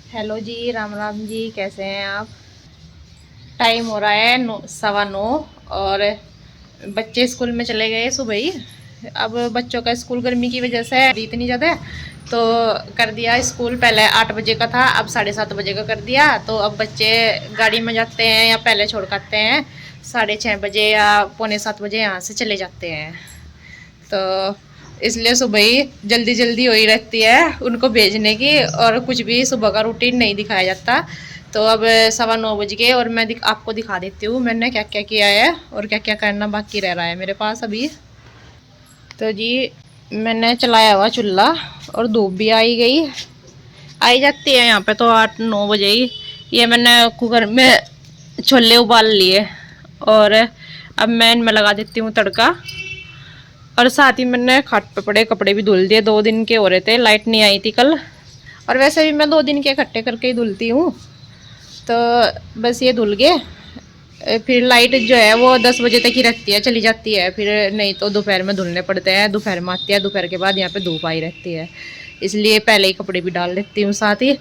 Hello जी, राम राम जी, कैसे हैं आप। टाइम हो रहा है 9:15 और बच्चे स्कूल में चले गए सुबह ही। अब बच्चों का स्कूल गर्मी की वजह से इतनी ज़्यादा तो कर दिया स्कूल। पहले 8 बजे का था, अब 7:30 बजे का कर दिया। तो अब बच्चे गाड़ी में जाते हैं या पहले छोड़ कर आते हैं 6:30 बजे या 6:45 बजे यहाँ से चले जाते हैं। तो इसलिए सुबह ही जल्दी जल्दी हो ही रहती है उनको भेजने की, और कुछ भी सुबह का रूटीन नहीं दिखाया जाता। तो अब 9:15 बज गए और मैं आपको दिखा देती हूँ मैंने क्या क्या किया है और क्या क्या करना बाकी रह रहा है मेरे पास अभी। तो जी, मैंने चलाया हुआ चूल्हा और धूप भी आई जाती है यहाँ पे तो 8-9 बजे ही। ये मैंने कुकर में छोले उबाल लिए और अब मैं इनमें लगा देती हूँ तड़का। और साथ ही मैंने खाट पे पड़े कपड़े भी धुल दिए, 2 दिन के हो रहे थे, लाइट नहीं आई थी कल। और वैसे भी मैं 2 दिन के इकट्ठे करके ही धुलती हूँ। तो बस ये धुल गए। फिर लाइट जो है वो 10 बजे तक ही रखती है, चली जाती है फिर, नहीं तो दोपहर में धुलने पड़ते हैं। दोपहर में आती है, दोपहर के बाद यहाँ पे धूप आई रहती है, इसलिए पहले ही कपड़े भी डाल लेती हूँ साथ ही।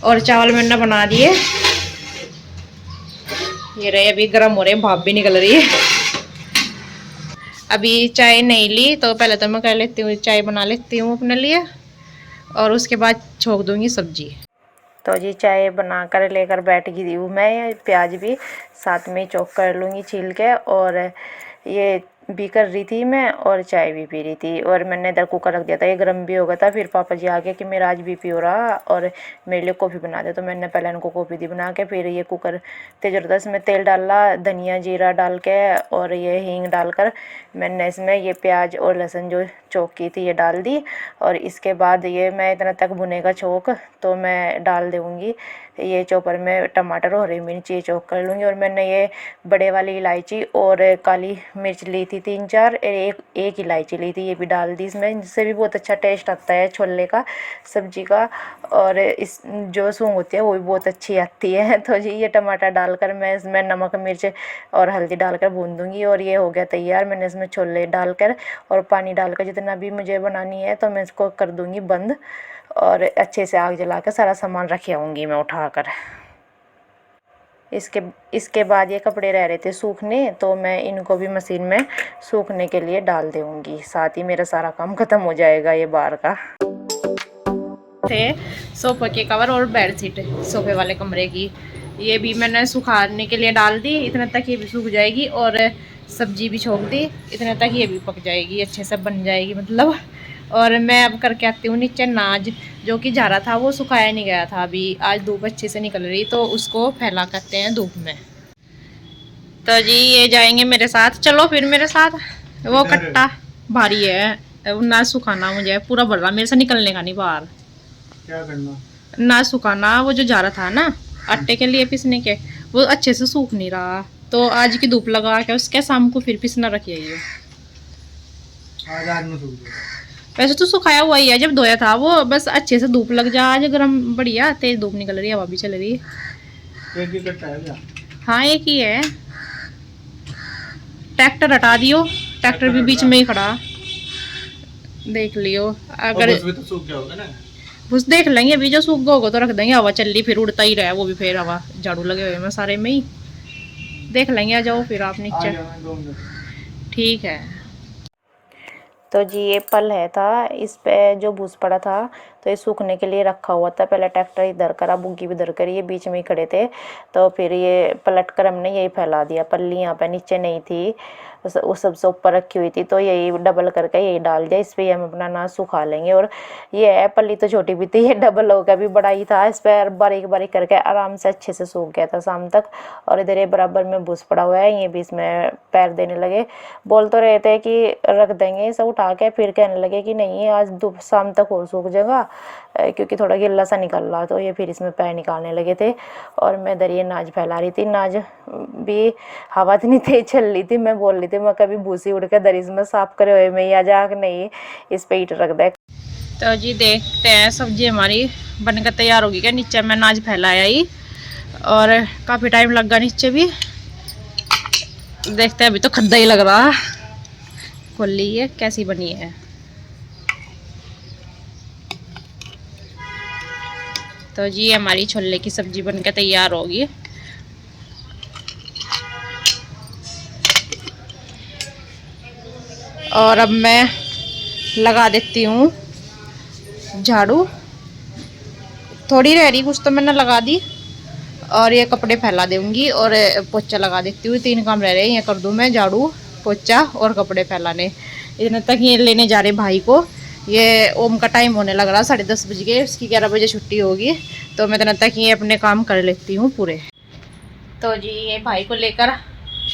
और चावल मैंने बना दिए, ये रहे अभी गर्म हो रहे हैं, भाप भी निकल रही है। अभी चाय नहीं ली तो पहले तो मैं कर लेती हूँ, चाय बना लेती हूँ अपने लिए और उसके बाद छोंक दूंगी सब्जी। तो जी चाय बना कर लेकर बैठ गई हूँ मैं, प्याज भी साथ में चॉप कर लूँगी छील के। और ये भी कर रही थी मैं और चाय भी पी रही थी। और मैंने इधर कुकर रख दिया था, ये गर्म भी हो गया था। फिर पापा जी आ गए कि मेरा आज बीपी हो रहा और मेरे लिए कॉफ़ी बना दे, तो मैंने पहले इनको कॉफ़ी दी बना के। फिर ये कुकर तेज होता, इसमें तेल डाला, धनिया जीरा डाल के और ये हींग डालकर मैंने इसमें ये प्याज और लहसुन जो चॉप की थी ये डाल दी। और इसके बाद ये मैं इतना तक भुनेगा चौक तो मैं डाल दूँगी ये चॉपर में टमाटर और हरी मिर्च ये चॉप कर लूँगी। और मैंने ये बड़े वाली इलायची और काली मिर्च ली थी 3-4, एक इलायची ली थी, ये भी डाल दी इसमें, जिससे भी बहुत अच्छा टेस्ट आता है छोले का, सब्जी का। और इस जो सूंग होती है वो भी बहुत अच्छी आती है। तो जी ये टमाटर डालकर मैं इसमें नमक मिर्च और हल्दी डालकर भून दूँगी और ये हो गया तैयार। मैंने इसमें छोले डालकर और पानी डालकर जितना भी मुझे बनानी है तो मैं इसको कर दूँगी बंद और अच्छे से आग जला कर सारा सामान रखे आऊँगी मैं उठाकर। इसके बाद ये कपड़े रह रहे थे सूखने, तो मैं इनको भी मशीन में सूखने के लिए डाल दूँगी, साथ ही मेरा सारा काम ख़त्म हो जाएगा। ये बाहर का थे सोफे के कवर और बेडशीट सोफे वाले कमरे की, ये भी मैंने सुखाने के लिए डाल दी, इतने तक ये भी सूख जाएगी। और सब्जी भी छोंक दी, इतने तक ये भी पक जाएगी, अच्छे से बन जाएगी मतलब। और मैं अब करके आती हूँ नीचे नाज, जो कि जा रहा था वो सुखाया नहीं गया था अभी, आज धूप अच्छे से निकल रही तो उसको फैला करते हैं धूप में। तो जी ये जाएंगे मेरे साथ, चलो फिर मेरे साथ। वो कट्टा भारी है ना, सुखाना मुझे पूरा भर रहा, मेरे से निकलने का नहीं बाहर। क्या करना ना, सुखाना वो जो जा रहा था ना आटे के लिए पीसने के, वो अच्छे से सूख नहीं रहा, तो आज की धूप लगा के उसके शाम को फिर पीसना रखिए। वैसे तो सुखाया हुआ ही है, जब धोया था वो, बस अच्छे से धूप लग जा आज, गरम बढ़िया तेज धूप निकल रही है, हवा भी चल रही है। एक ही कट्टा है क्या? हाँ एक ही है। ट्रैक्टर हटा दियो, ट्रैक्टर भी बीच में ही खड़ा, देख लियो अगर तो सूख गया होगा ना। भूस देख लेंगे, अभी जो सूख होगा तो रख देंगे, हवा चल रही फिर उड़ता ही रहा वो भी, फिर हवा झाड़ू लगे हुए में सारे में ही देख लेंगे। आ जाओ फिर आप नीचे, ठीक है। तो जी ये पल है था, इस पे जो भूस पड़ा था तो ये सूखने के लिए रखा हुआ था। पहले ट्रैक्टर इधर करा, बुग्गी भी इधर करी, ये बीच में ही खड़े थे, तो फिर ये पलट कर हमने यही फैला दिया। पल्ली यहाँ पे नीचे नहीं थी, वो सबसे ऊपर रखी हुई थी, तो यही डबल करके यही डाल दिया, इस पर हम अपना नाच सुखा लेंगे। और ये है पल्ली तो छोटी भी थी, ये डबल हो गया भी बड़ा ही था, इस पर बारीक बारीक करके आराम से अच्छे से सूख गया था शाम तक। और इधर ये बराबर में भूस पड़ा हुआ है, ये भी इसमें पैर देने लगे, बोल तो रहे थे कि रख देंगे सब उठा के, फिर कहने लगे कि नहीं आज धूप शाम तक और सूख जाएगा, क्योंकि थोड़ा गिल्ला सा निकल रहा, तो ये फिर इसमें पैर निकालने लगे थे। और मैं इधर ये नाज फैला रही थी, नाज भी हवा इतनी तेज चल रही थी, मैं बोल रही थी मैं कभी भूसी उड़ के दरिस में साफ करे हुए में या जा नहीं इस पे ईट रख दे। तो जी देखते हैं सब्जी हमारी बनकर तैयार होगी क्या। नीचे मैं नाज फैलाया ही और काफ़ी टाइम लग गया नीचे भी, देखते हैं, अभी तो खद्दा ही लग रहा। खोल ली है कैसी बनी है। तो जी हमारी छोले की सब्जी बनकर तैयार होगी। और अब मैं लगा देती हूँ झाड़ू। थोड़ी रह रही, कुछ तो मैंने लगा दी। और ये कपड़े फैला दूंगी और पोछा लगा देती हूँ। 3 काम रह रहे हैं, ये कर दूँ मैं, झाड़ू, पोछा और कपड़े फैलाने। इतने तक ये लेने जा रहे भाई को। ये ओम का टाइम होने लग रहा, 10:30 बज गए, उसकी 11 बजे छुट्टी होगी। तो मैं इतना तक ये अपने काम कर लेती हूँ पूरे। तो जी ये भाई को लेकर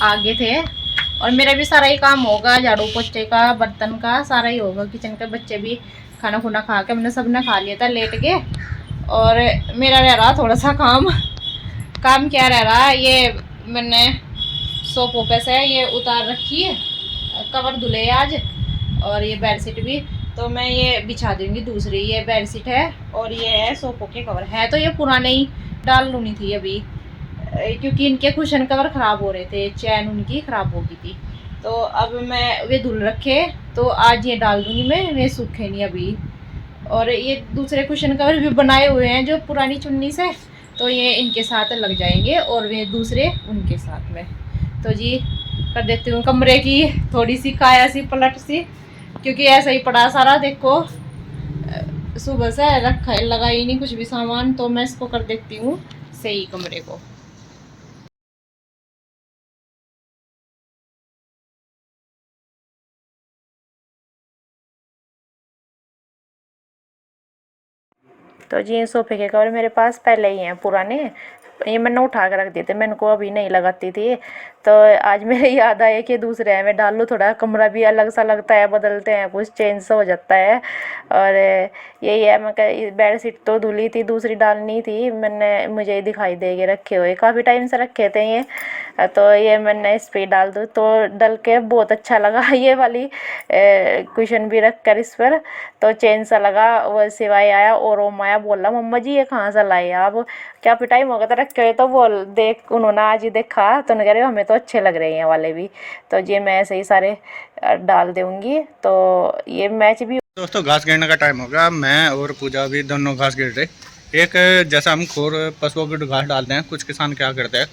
आगे थे और मेरा भी सारा ही काम होगा, झाड़ू पोछे का, बर्तन का सारा ही होगा। किचन के बच्चे भी खाना खुना खा के, हमने सबने खा लिया था लेट के। और मेरा रह रहा थोड़ा सा काम क्या रह रहा है, ये मैंने सोफो पे से ये उतार रखी है, कवर धुले आज। और ये बेडशीट भी तो मैं ये बिछा दूंगी दूसरी। ये बेडशीट है और ये है सोफो के कवर। है तो ये पुराने ही, डाल लूनी थी अभी, क्योंकि इनके कुशन कवर ख़राब हो रहे थे, चैन उनकी ख़राब हो गई थी। तो अब मैं वे धुल रखे, तो आज ये डाल दूंगी मैं, वे सूखे नहीं अभी। और ये दूसरे कुशन कवर भी बनाए हुए हैं जो पुरानी चुन्नी से, तो ये इनके साथ लग जाएंगे और वे दूसरे उनके साथ में। तो जी कर देती हूँ कमरे की थोड़ी सी काया सी पलट सी, क्योंकि ऐसा ही पड़ा सारा। देखो सुबह से रखा लगा ही नहीं कुछ भी सामान, तो मैं इसको कर देती हूँ सही कमरे को। तो जी सोफे के कवर मेरे पास पहले ही हैं पुराने, ये मैंने उठा के रख दिए थे, मैं इनको अभी नहीं लगाती थी। तो आज मेरे याद आया कि दूसरे हैं, मैं डाल लूँ, थोड़ा कमरा भी अलग सा लगता है, बदलते हैं कुछ, चेंज सा हो जाता है। और यही है, मैं बेडशीट तो धुली थी, दूसरी डालनी थी मैंने, मुझे ही दिखाई देगी रखे हुए, काफ़ी टाइम से रखे थे ये। तो ये मैंने इस पर डाल दूँ, तो डल के बहुत अच्छा लगा। ये वाली कुशन भी रख कर इस पर, तो चेंज सा लगा। वो सिवाय आया और ओम आया, बोला मम्मा जी ये कहाँ से लाए आप, क्या भी टाइम हो गया था रखे हुए। तो बोल देख, उन्होंने आज ही देखा तो उन्होंने कह रहे हमें तो अच्छे लग रहे हैं ये वाले भी। तो ये मैं ऐसे ही सारे डाल दूँगी। तो ये मैच भी। दोस्तों घास गिरने का टाइम हो गया, मैं और पूजा भी दोनों घास गिर रहे। एक जैसा हम खोर पशुओं को घास डालते हैं, कुछ किसान क्या करते हैं,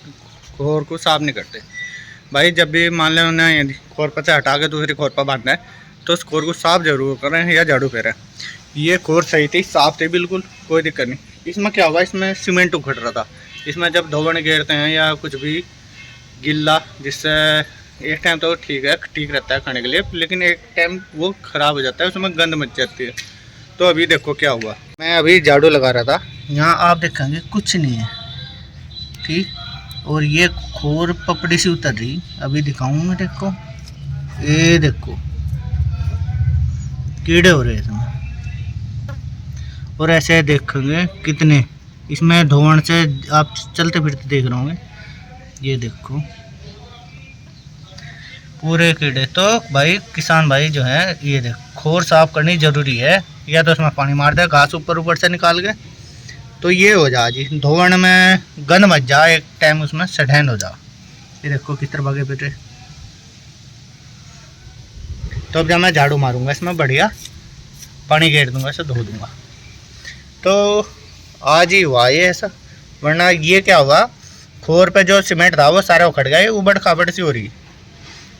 खोर को साफ नहीं करते भाई। जब भी मान लें उन्हें खोर पर से हटा के दूसरी खोर पर बांधना है, तो उस खोर को साफ जरूर करें या झाड़ू फेरें। ये खोर सही थी, साफ थी बिल्कुल, कोई दिक्कत नहीं। इसमें क्या हुआ, इसमें सीमेंट उखड़ रहा था। इसमें जब धोवन घेरते हैं या कुछ भी गिल्ला, जिससे एक टाइम तो ठीक है, ठीक रहता है खाने के लिए, लेकिन एक टाइम वो ख़राब हो जाता है, उसमें गंद मच जाती है। तो अभी देखो क्या हुआ, मैं अभी झाड़ू लगा रहा था, यहाँ आप देखेंगे कुछ नहीं है, ठीक। और ये खोर पपड़ी से उतर रही, अभी दिखाऊंगा, देखो ये देखो कीड़े हो रहे हैं इसमें। और ऐसे देखेंगे कितने, इसमें धोवन से आप चलते फिरते देख रहे होंगे, ये देखो पूरे कीड़े। तो भाई किसान भाई जो है, ये देखो खोर साफ करनी ज़रूरी है, या तो इसमें पानी मार दे घास ऊपर से निकाल के, तो ये हो जा जी धोवन में गंद मच जा, एक टाइम उसमें सठैन हो जा। ये देखो किस तरह भागे बेटे। तो अब जब मैं झाड़ू मारूंगा इसमें बढ़िया पानी घेर दूंगा, इसे धो दूंगा। तो आज ही हुआ ये ऐसा, वरना ये क्या हुआ, खोर पे जो सीमेंट था वो सारा उखड़ गया, ये उबड़ खाबड़ सी हो रही।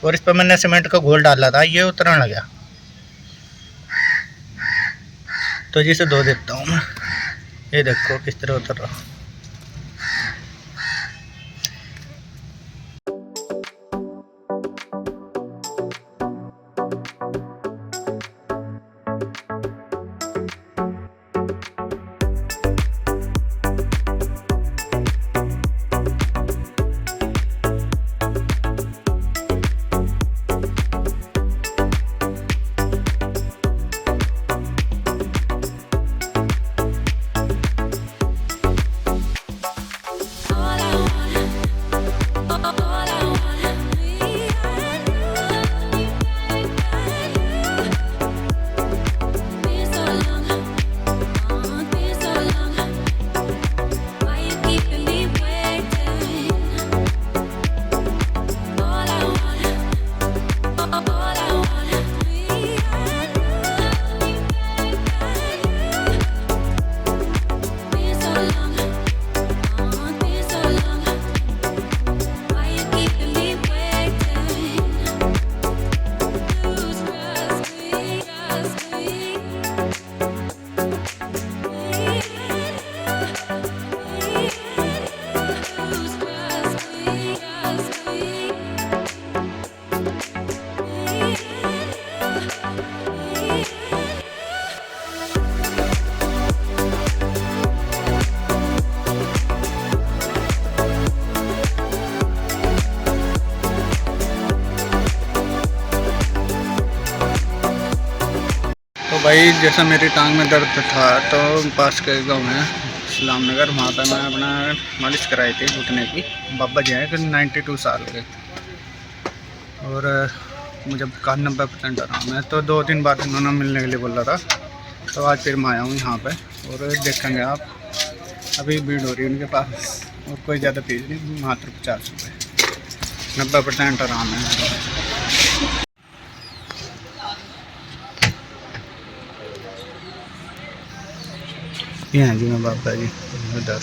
और इस पर मैंने सीमेंट का घोल डाला था, ये उतरने लगा। तो जिसे धो देता हूँ मैं, ये देखो किस तरह उतर रहा। भाई जैसा मेरी टांग में दर्द था तो पास के गाँव में इस्लाम नगर, वहाँ पर मैं अपना मालिश कराई थी घुटने की। बाबा जी हैं 92 साल के, और मुझे 90% आराम है। तो 2 दिन बाद इन्होंने मिलने के लिए बोला था, तो आज फिर मैं आया हूँ यहाँ पे। और देखेंगे आप, अभी भीड़ हो रही है उनके पास, और कोई ज़्यादा फीस नहीं, मात्र 50 रुपये, 90% आराम है। ये हैं जी मैं बाबा जी उधर।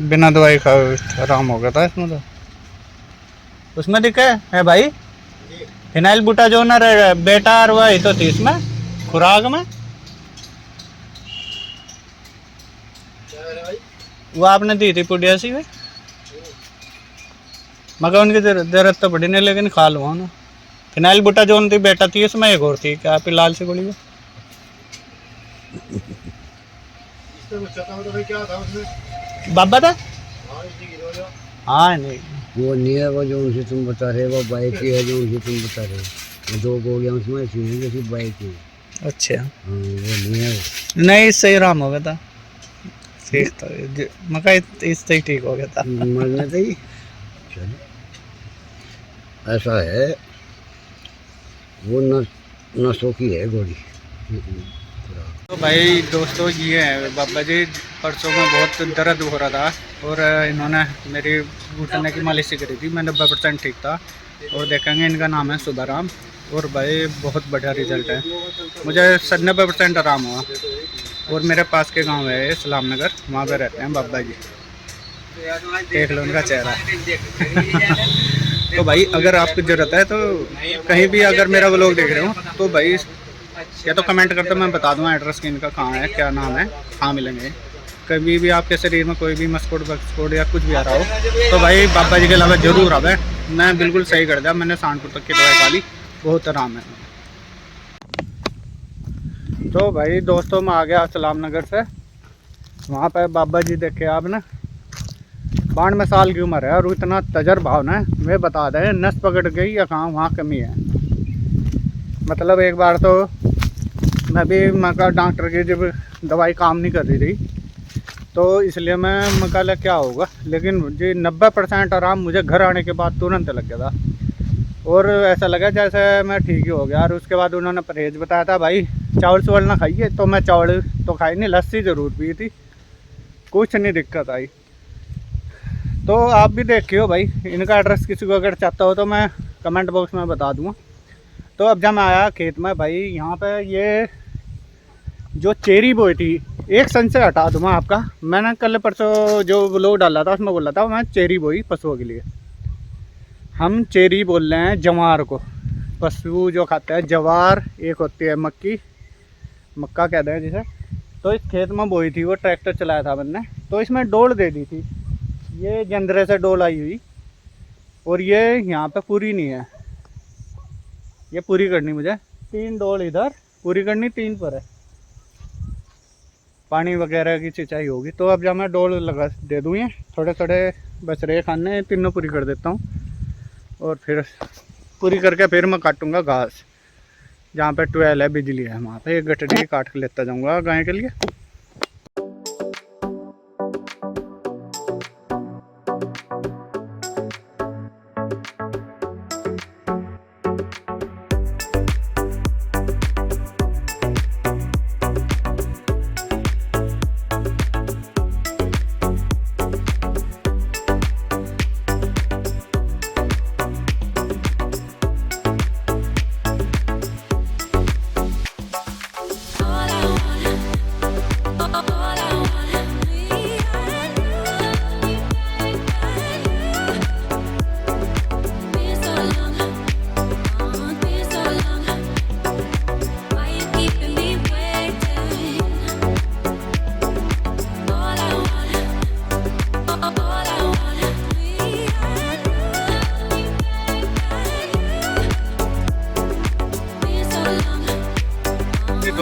बिना दवाई का आराम हो गया था इसमें। तो उसमें दिखे है भाई फिनाइल बुटाजोनर बेटा, और वही तो थी इसमें खुराक में। वो आपने दी थी पुडिया सी में, मगर उनकी जरूरत तो पड़ी नहीं, लेकिन खा लो ना। फिनाइल बुटाजोन थी बेटा थी, इसमें एक और थी क्या आप लाल से गोली। बाबा था हाँ नहीं वो नहीं है, वो जो उनसे तुम बता रहे, वो बाइक की है जो उनसे तुम बता रहे। वो 2 गोलियां उसमें ऐसी हैं जैसी बाइक की। अच्छा हाँ वो नहीं है, वो नहीं, इससे ही आराम हो गया था। ठीक था मका, इससे ही ठीक हो गया था। मरने थे ही। चलो ऐसा है, वो नसों की है गोली। तो भाई दोस्तों ये है बाबा जी, परसों में बहुत दर्द हो रहा था, और इन्होंने मेरी घुटने की मालिश करी थी, मैं 90% ठीक था। और देखेंगे, इनका नाम है सुधाराम, और भाई बहुत बढ़िया रिजल्ट है, मुझे 90% आराम हुआ। और मेरे पास के गांव है इस्लाम नगर, वहाँ पे रहते हैं बाबा जी, देख लो उनका चेहरा। तो भाई अगर आपको ज़रूरत है तो कहीं भी अगर मेरा व्लॉग देख रहे हो तो भाई या तो कमेंट करते, मैं बता दूंगा एड्रेस की इनका कहाँ है, क्या नाम है, कहाँ मिलेंगे। कभी भी आपके शरीर में कोई भी मस्कोट बक्सकोट या कुछ भी आ रहा हो तो भाई बाबा जी के अलावा जरूर आवे। मैं बिल्कुल सही कर दिया, मैंने शानपुर तक की दवाई खा ली, बहुत आराम है। तो भाई दोस्तों मैं आ गया इस्लाम नगर से, वहाँ पर बाबा जी देखे आपने 92 साल की उम्र है, और इतना तजर्बा है, वे बता दें नस पकड़ गई या कहाँ वहाँ कमी है। मतलब एक बार तो मैं भी मका डॉक्टर की जब दवाई काम नहीं कर रही थी, तो इसलिए मैं मका क्या होगा, लेकिन जी 90% आराम मुझे घर आने के बाद तुरंत लग गया था, और ऐसा लगा जैसे मैं ठीक ही हो गया। और उसके बाद उन्होंने परहेज बताया था, भाई चावल चावल ना खाइए, तो मैं चावल तो खाई नहीं, लस्सी ज़रूर पी थी, कुछ नहीं दिक्कत आई। तो आप भी देखियो भाई, इनका एड्रेस किसी को अगर चाहता हो तो मैं कमेंट बॉक्स में बता दूँगा। तो अब जब मैं आया खेत में भाई, यहाँ पे ये जो चेरी बोई थी, एक सन से हटा दूँगा आपका, मैंने कल परसों जो व्लॉग डाला था उसमें बोला था मैं चेरी बोई पशुओं के लिए। हम चेरी बोल रहे हैं जवार को, पशु जो खाते हैं जवार, एक होती है मक्की, मक्का कहते हैं जिसे। तो इस खेत में बोई थी, वो ट्रैक्टर चलाया था मैंने, तो इसमें डोल दे दी थी, ये जंदरे से डोल आई हुई, और ये यहाँ पे पूरी नहीं है, ये पूरी करनी मुझे। 3 डोल इधर पूरी करनी, 3 पर है, पानी वगैरह की सिंचाई होगी। तो अब जब मैं डोल लगा दे दूँ, ये थोड़े थोड़े बच रहे खाने, तीनों पूरी कर देता हूँ, और फिर पूरी करके फिर मैं काटूँगा घास, जहाँ पे 12 है, बिजली है, वहाँ पे एक गठरी काट के लेता जाऊँगा गाय के लिए।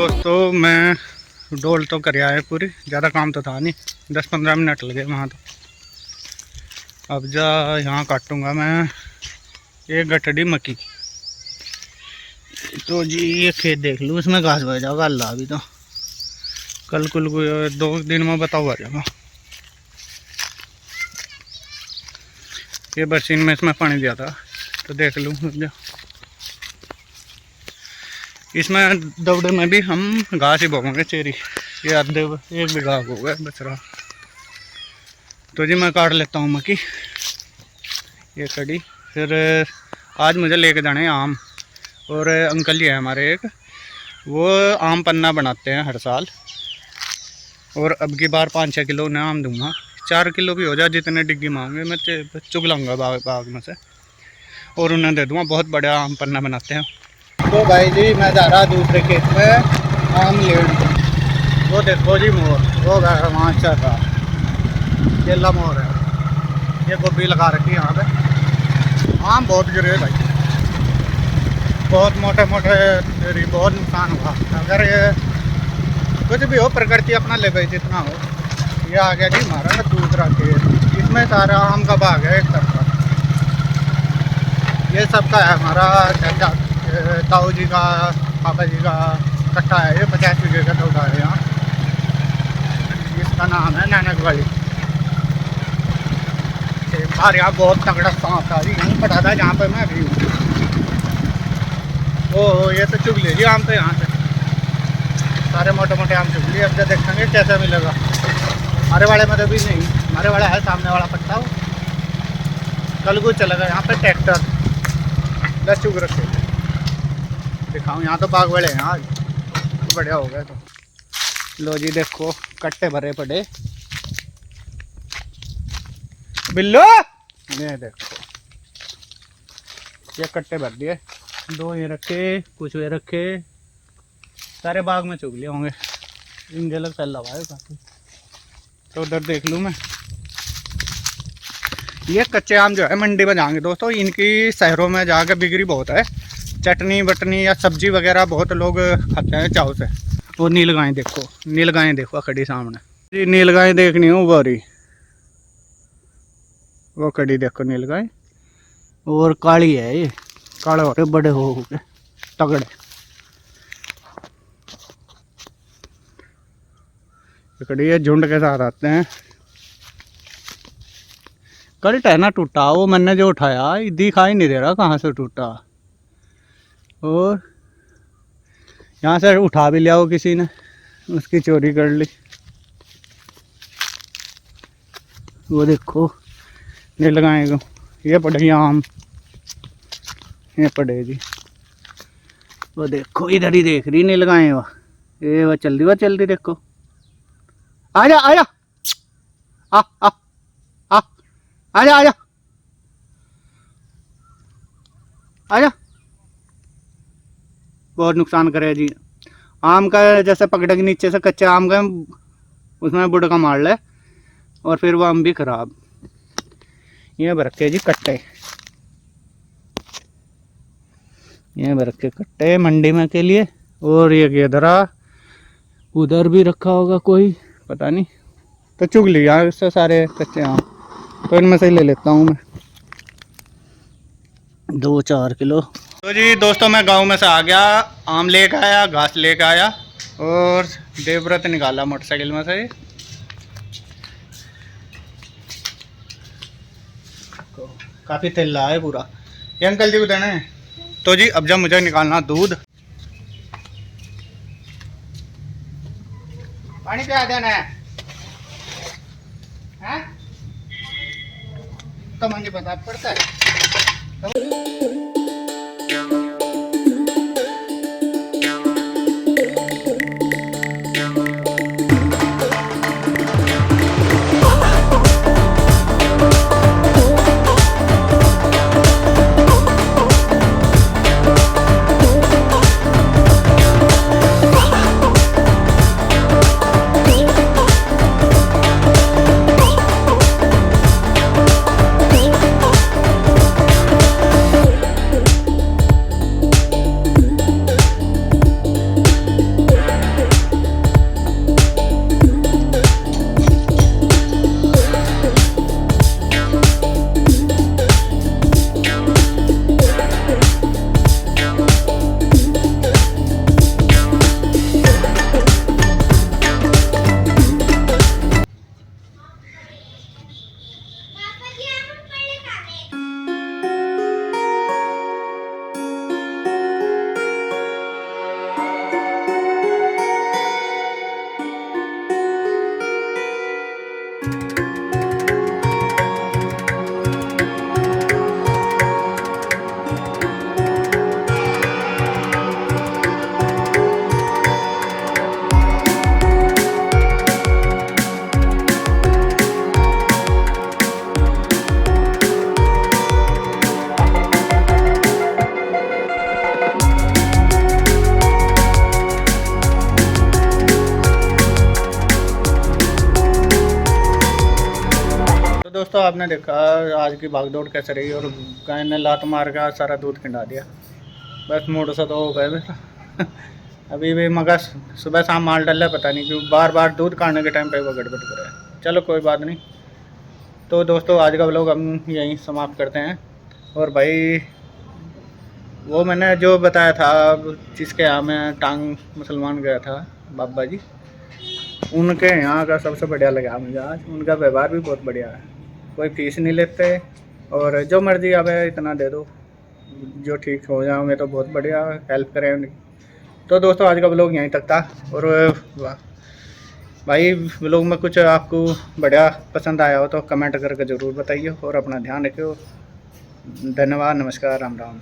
दोस्तों मैं डोल तो कर आया पूरी, ज़्यादा काम तो था नहीं, 10-15 मिनट लगे वहाँ तो। अब जा यहाँ काटूँगा मैं एक गठड़ी मक्की। तो जी ये खेत देख लूँ, इसमें घास बह जाएगा अल्लाह। अभी तो कल कुल 2 दिन में बताओ आ जाएगा। ये बरसीन में इसमें पानी दिया था तो देख लूँ। इसमें दौड़े में भी हम घास ही बोएंगे चेरी। ये आधे 1 बीघा हो गया बच रहा। तो जी मैं काट लेता हूँ मक्की ये कड़ी। फिर आज मुझे लेके जाने हैं आम, और अंकल जी है हमारे एक, वो आम पन्ना बनाते हैं हर साल, और अब की बार 5-6 किलो उन्हें आम दूंगा। 4 किलो भी हो जाए, जितने डिग्गी मांगे मैं चुग लाऊंगा बाग में से, और उन्हें दे दूँगा। बहुत बड़ा आम पन्ना बनाते हैं। तो भाई जी मैं जा रहा दूसरे खेत में आम लेने। वो देखो जी मोर, वो वहाँ चल रहा केला मोर है। ये गोभी लगा रखी है यहाँ पे। आम बहुत गिरे भाई, बहुत मोटे मोटे, बहुत नुकसान हुआ। अगर ये कुछ भी हो, प्रकृति अपना ले गई जितना हो। ये आ गया जी हमारा दूसरा खेत, इसमें सारा आम का बाग है एक तरफ। ये सबका है हमारा चाचा ताऊ जी का, पापा जी का कट्टा है। ये 50 बीघे का तोड़ा है यहाँ। इसका नाम है नानक वाली। बाहर यहाँ बहुत तगड़ा सांप था जी, यहीं पटा था जहाँ पे मैं अभी हूँ। ओह ये तो चुग लीजिए आम पे, यहाँ से सारे मोटे मोटे आम चुग लिए। अब देखेंगे कैसा मिलेगा। हमारे वाले में तो भी नहीं, हमारे वाला है सामने वाला पट्टा, वो कल को चलेगा। यहाँ पे ट्रैक्टर 10 चुग रखे दिखाऊँ। यहाँ तो बाग बड़े हैं आज, तो बढ़िया हो गया। तो लो जी देखो कट्टे भरे पड़े बिल्लो, ये देखो ये कट्टे भर दिए। 2 ये रखे, कुछ ये रखे, सारे बाग में चुग लिए होंगे। इनके लग चल रहा है काफी। तो उधर देख लूँ मैं। ये कच्चे आम जो है मंडी में जाएंगे दोस्तों, इनकी शहरों में जाकर बिक्री बहुत है। चटनी बटनी या सब्जी वगैरह बहुत लोग खाते हैं चाव से। वो नीलगाय देखो, नीलगाय देखो खड़ी सामने जी। नीलगाय देखनी हो बारी, वो खड़ी देखो नीलगाय। और काली है ये, काले हो रहे बड़े हो गए तगड़े। खड़ी ये झुंड के साथ आते हैं। कल टहना टूटा, वो मैंने जो उठाया दिखाई नहीं दे रहा कहाँ से टूटा। और यहाँ से उठा भी लिया वो किसी ने, उसकी चोरी कर ली। वो देखो नीलगाय को, ये पड़े आम, ये पड़े जी। वो देखो इधर ही देख रही नीलगाय। वो चल रही देखो। आजा आजा आ आ आ आजा आजा आजा। बहुत नुकसान करे जी आम का। जैसे पकड़े के नीचे से कच्चे आम का उसमें बुड़का मार ले, और फिर वो आम भी खराब। ये रखे जी कट्टे, ये रखे कट्टे मंडी में के लिए। और ये गेदरा उधर भी रखा होगा कोई, पता नहीं। तो चुग लिया इससे सारे कच्चे आम, तो इनमें से ही ले लेता हूँ मैं 2-4 किलो। तो जी दोस्तों मैं गांव में से आ गया, आम लेके आया, घास लेके आया, और देवव्रत निकाला मोटरसाइकिल में से। काफ़ी तेल है पूरा। ये अंकल जी को देना है। तो जी अब जब मुझे निकालना दूध, पानी पिया देना है, हैं? तो मुझे पता पड़ता है। आपने देखा आज की भागदौड़ कैसे रही, और गाय ने लात मार का सारा दूध खिंडा दिया। बस मूड सा तो हो गया मेरा। अभी भी मगर सुबह शाम माल डाला, पता नहीं क्यों बार बार दूध काटने के टाइम पे वो गड़बड़ कर रहा है। चलो कोई बात नहीं। तो दोस्तों आज का व्लॉग हम यहीं समाप्त करते हैं। और भाई वो मैंने जो बताया था, जिसके यहाँ मैं टांग मुसलमान गया था बाबा जी, उनके यहाँ का सबसे बढ़िया लगा मुझे आज। उनका व्यवहार भी बहुत बढ़िया है, कोई फीस नहीं लेते और जो मर्जी आवे इतना दे दो, जो ठीक हो जाओगे तो बहुत बढ़िया हेल्प करें उनकी। तो दोस्तों आज का व्लॉग यहीं तक था। और भाई व्लॉग में कुछ आपको बढ़िया पसंद आया हो तो कमेंट करके ज़रूर बताइए, और अपना ध्यान रखियो। धन्यवाद, नमस्कार, राम राम।